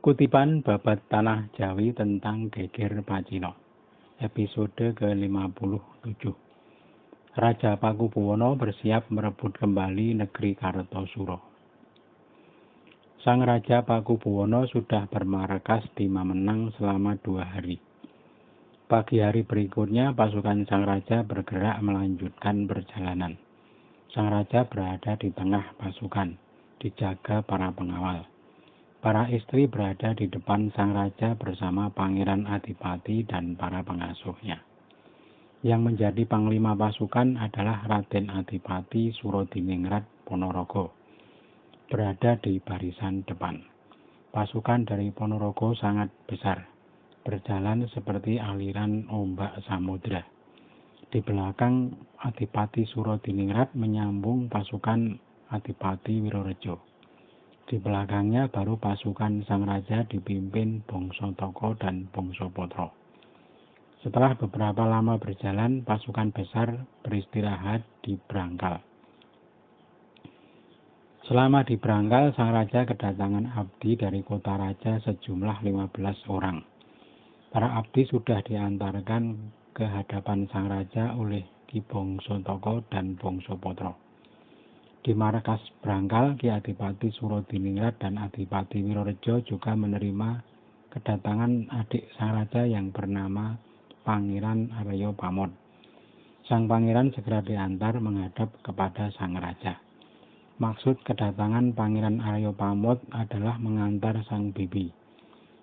Kutipan babat Tanah Jawi tentang Geger Pacino, episode ke-57. Raja Pakubuwono bersiap merebut kembali negeri Kartosuro. Sang Raja Pakubuwono sudah bermarkas di Mamenang selama 2 hari. Pagi hari berikutnya pasukan Sang Raja bergerak melanjutkan perjalanan. Sang Raja berada di tengah pasukan, dijaga para pengawal. Para istri berada di depan Sang Raja bersama Pangeran Adipati dan para pengasuhnya. Yang menjadi panglima pasukan adalah Raden Adipati Surodiningrat Ponorogo, berada di barisan depan. Pasukan dari Ponorogo sangat besar, berjalan seperti aliran ombak samudra. Di belakang Adipati Surodiningrat menyambung pasukan Adipati Wirorejo. Di belakangnya baru pasukan Sang Raja dipimpin Bongso Toko dan Bongso Potro. Setelah beberapa lama berjalan, pasukan besar beristirahat di Brangkal. Selama di Brangkal, Sang Raja kedatangan abdi dari kota raja sejumlah 15 orang. Para abdi sudah diantarkan ke hadapan Sang Raja oleh Ki Bongso Toko dan Bongso Potro. Di markas Brangkal, Ki Adipati Surodiningrat dan Adipati Wirorejo juga menerima kedatangan adik Sang Raja yang bernama Pangeran Aryo Pamot. Sang Pangeran segera diantar menghadap kepada Sang Raja. Maksud kedatangan Pangeran Aryo Pamot adalah mengantar Sang Bibi,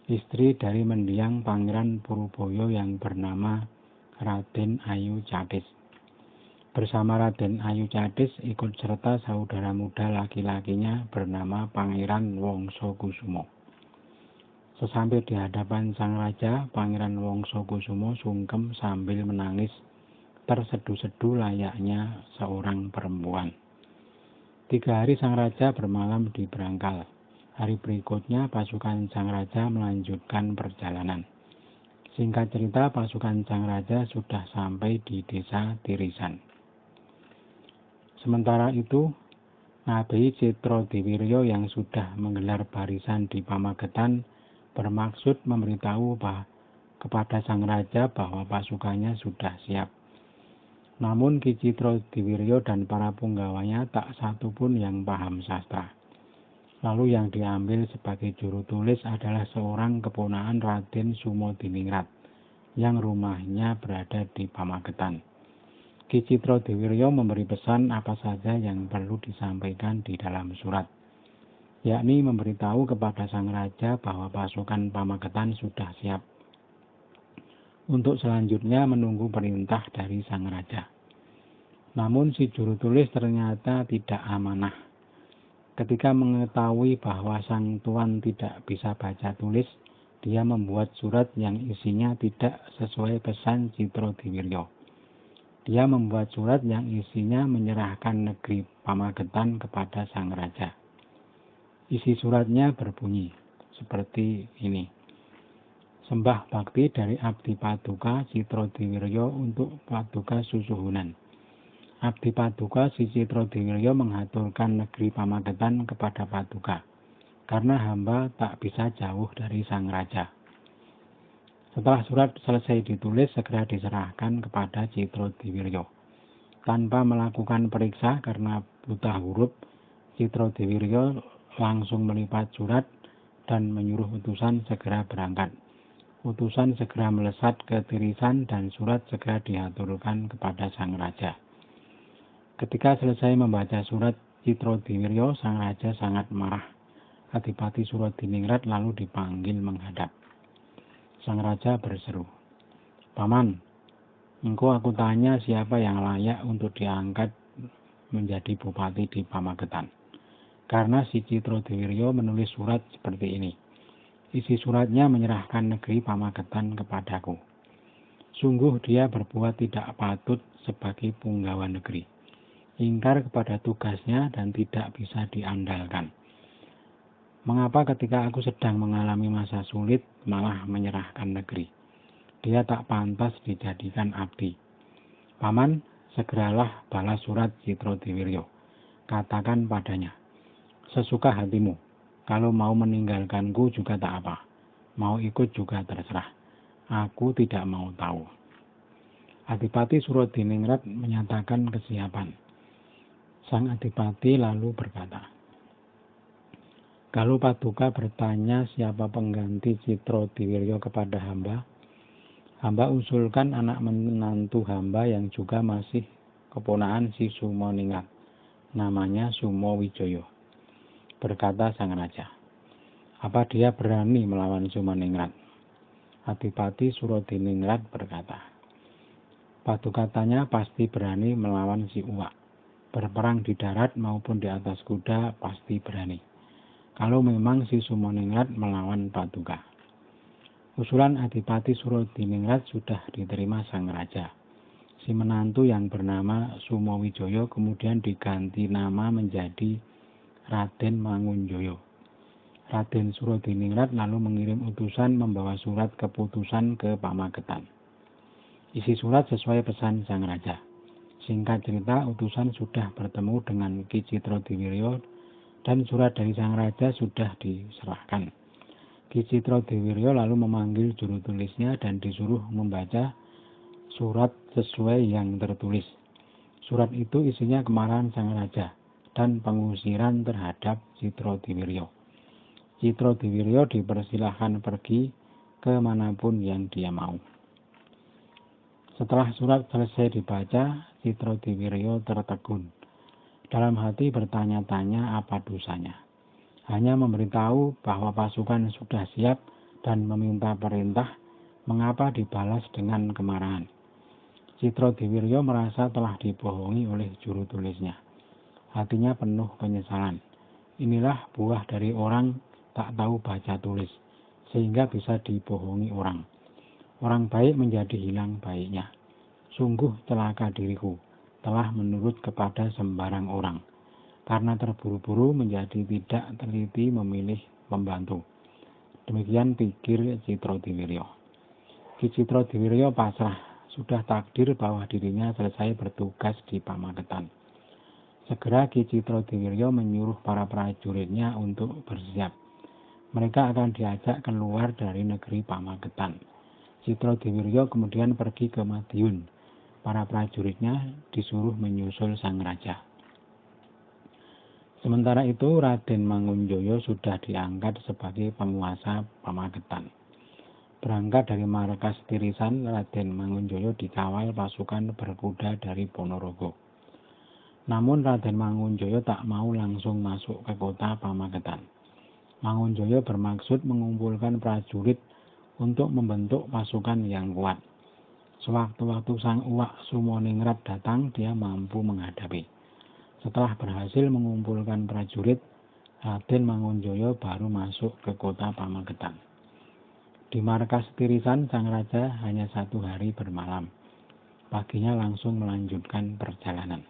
istri dari mendiang Pangeran Puruboyo yang bernama Raden Ayu Cadis. Bersama Raden Ayu Cadis ikut serta saudara muda laki-lakinya bernama Pangeran Wongsokusumo. Sesampai di hadapan Sang Raja, Pangeran Wongsokusumo sungkem sambil menangis tersedu-sedu layaknya seorang perempuan. 3 hari Sang Raja bermalam di Brangkal. Hari berikutnya pasukan Sang Raja melanjutkan perjalanan. Singkat cerita, pasukan Sang Raja sudah sampai di desa Tirisan. Sementara itu, Nabi Citrodiwiryo yang sudah menggelar barisan di Pamagetan bermaksud memberitahu kepada Sang Raja bahwa pasukannya sudah siap. Namun Ki Citrodiwiryo dan para punggawanya tak satu pun yang paham sastra. Lalu yang diambil sebagai juru tulis adalah seorang keponakan Raden Sumodiningrat yang rumahnya berada di Pamagetan. Ki Citrodiwiryo memberi pesan apa saja yang perlu disampaikan di dalam surat, yakni memberitahu kepada Sang Raja bahwa pasukan Pamagetan sudah siap. Untuk selanjutnya menunggu perintah dari Sang Raja. Namun si juru tulis ternyata tidak amanah. Ketika mengetahui bahwa Sang Tuan tidak bisa baca tulis, dia membuat surat yang isinya tidak sesuai pesan Citrodiwiryo. Dia membuat surat yang isinya menyerahkan negeri Pamagetan kepada Sang Raja. Isi suratnya berbunyi seperti ini. Sembah bakti dari Abdi Paduka Citrodiwiryo untuk Paduka Susuhunan. Abdi Paduka si Citrodiwiryo menghaturkan negeri Pamagetan kepada Paduka, karena hamba tak bisa jauh dari Sang Raja. Setelah surat selesai ditulis, segera diserahkan kepada Citrodiwiryo. Tanpa melakukan periksa karena buta huruf, Citrodiwiryo langsung melipat surat dan menyuruh utusan segera berangkat. Utusan segera melesat ke Tirisan dan surat segera diaturkan kepada Sang Raja. Ketika selesai membaca surat Citrodiwiryo, Sang Raja sangat marah. Adipati Surodiningrat lalu dipanggil menghadap. Sang Raja berseru, "Paman, engkau aku tanya siapa yang layak untuk diangkat menjadi bupati di Pamagetan." Karena si Citrodiwiryo menulis surat seperti ini. Isi suratnya menyerahkan negeri Pamagetan kepadaku. Sungguh dia berbuat tidak patut sebagai punggawa negeri. Ingkar kepada tugasnya dan tidak bisa diandalkan. Mengapa ketika aku sedang mengalami masa sulit malah menyerahkan negeri? Dia tak pantas dijadikan abdi. Paman, segeralah balas surat Citrodiwiryo. Katakan padanya, sesuka hatimu. Kalau mau meninggalkanku juga tak apa, mau ikut juga terserah. Aku tidak mau tahu. Adipati Surodiningrat menyatakan kesiapan. Sang Adipati lalu berkata, kalau Paduka bertanya siapa pengganti Citrodiwiryo kepada hamba, hamba usulkan anak menantu hamba yang juga masih keponakan si Sumoningrat, namanya Sumowijoyo. Berkata sang raja, apa dia berani melawan Sumoningrat? Adipati Surodiningrat berkata, Paduka tanya pasti berani melawan si Uwak. Berperang di darat maupun di atas kuda pasti berani. Kalau memang si Sumoningrat melawan Paduka. Usulan Adipati Surodiningrat sudah diterima sang raja. Si menantu yang bernama Sumowijoyo kemudian diganti nama menjadi Raden Mangunjoyo. Raden Surodiningrat lalu mengirim utusan membawa surat keputusan ke Pamagetan. Isi surat sesuai pesan sang raja. Singkat cerita, utusan sudah bertemu dengan Ki Citrodiwiryo dan surat dari sang raja sudah diserahkan. Ki Citrodiwiryo lalu memanggil juru tulisnya dan disuruh membaca surat sesuai yang tertulis. Surat itu isinya kemarahan sang raja dan pengusiran terhadap Citrodiwiryo. Citrodiwiryo dipersilahkan pergi kemanapun yang dia mau. Setelah surat selesai dibaca, Citrodiwiryo tertegun. Dalam hati bertanya-tanya apa dosanya. Hanya memberitahu bahwa pasukan sudah siap dan meminta perintah, mengapa dibalas dengan kemarahan. Citrodiwiryo merasa telah dibohongi oleh juru tulisnya. Hatinya penuh penyesalan. Inilah buah dari orang tak tahu baca tulis, sehingga bisa dibohongi orang. Orang baik menjadi hilang baiknya. Sungguh celaka diriku, telah menurut kepada sembarang orang. Karena terburu-buru menjadi tidak teliti memilih pembantu. Demikian pikir Citrodiwiryo. Ki Citrodiwiryo pasrah. Sudah takdir bahwa dirinya selesai bertugas di Pamagetan. Segera Ki Citrodiwiryo menyuruh para prajuritnya untuk bersiap. Mereka akan diajak keluar dari negeri Pamagetan. Citrodiwiryo kemudian pergi ke Madiun. Para prajuritnya disuruh menyusul sang raja. Sementara itu Raden Mangunjoyo sudah diangkat sebagai penguasa Pamagetan. Berangkat dari markas Tirisan, Raden Mangunjoyo dikawal pasukan berkuda dari Ponorogo. Namun Raden Mangunjoyo tak mau langsung masuk ke kota Pamagetan. Mangunjoyo bermaksud mengumpulkan prajurit untuk membentuk pasukan yang kuat. Sewaktu-waktu sang Uwak Sumoningrat datang, dia mampu menghadapi. Setelah berhasil mengumpulkan prajurit, Raden Mangunjoyo baru masuk ke kota Pamagetan. Di markas Tirisan, sang raja hanya 1 hari bermalam. Paginya langsung melanjutkan perjalanan.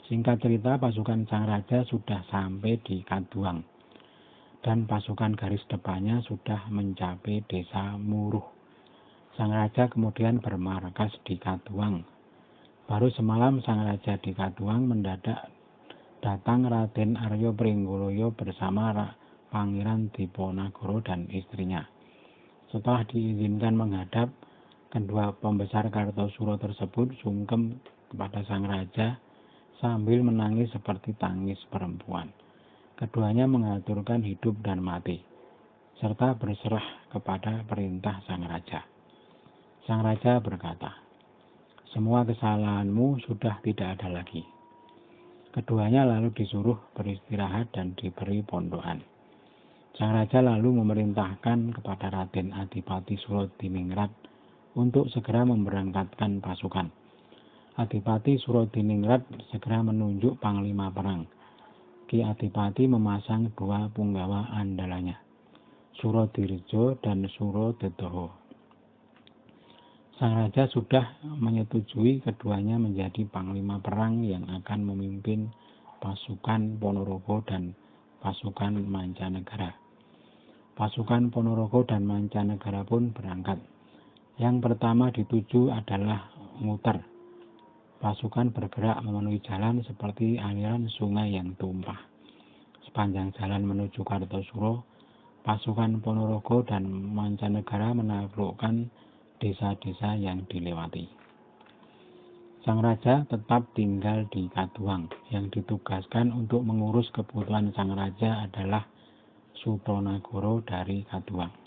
Singkat cerita, pasukan sang raja sudah sampai di Kaduang. Dan pasukan garis depannya sudah mencapai desa Muruh. Sang raja kemudian bermarkas di Kaduang. Baru semalam sang raja di Kaduang mendadak datang Raden Aryo Pringgoloyo bersama Pangeran Diponagoro dan istrinya. Setelah diizinkan menghadap, kedua pembesar Kartosuro tersebut sungkem kepada sang raja sambil menangis seperti tangis perempuan. Keduanya mengaturkan hidup dan mati, serta berserah kepada perintah sang raja. Sang raja berkata, semua kesalahanmu sudah tidak ada lagi. Keduanya lalu disuruh beristirahat dan diberi pondokan. Sang raja lalu memerintahkan kepada Raden Adipati Surodiningrat untuk segera memberangkatkan pasukan. Adipati Surodiningrat segera menunjuk panglima perang. Ki Adipati memasang 2 punggawa andalanya, Surodirjo dan Surodedoho. Sang raja sudah menyetujui keduanya menjadi panglima perang yang akan memimpin pasukan Ponorogo dan pasukan mancanegara. Pasukan Ponorogo dan mancanegara pun berangkat. Yang pertama dituju adalah Nguter. Pasukan bergerak memenuhi jalan seperti aliran sungai yang tumpah. Sepanjang jalan menuju Kartosuro, pasukan Ponorogo dan mancanegara menaklukkan desa-desa yang dilewati. Sang raja tetap tinggal di Kaduang. Yang ditugaskan untuk mengurus kebutuhan sang raja adalah Sutonagoro dari Kaduang.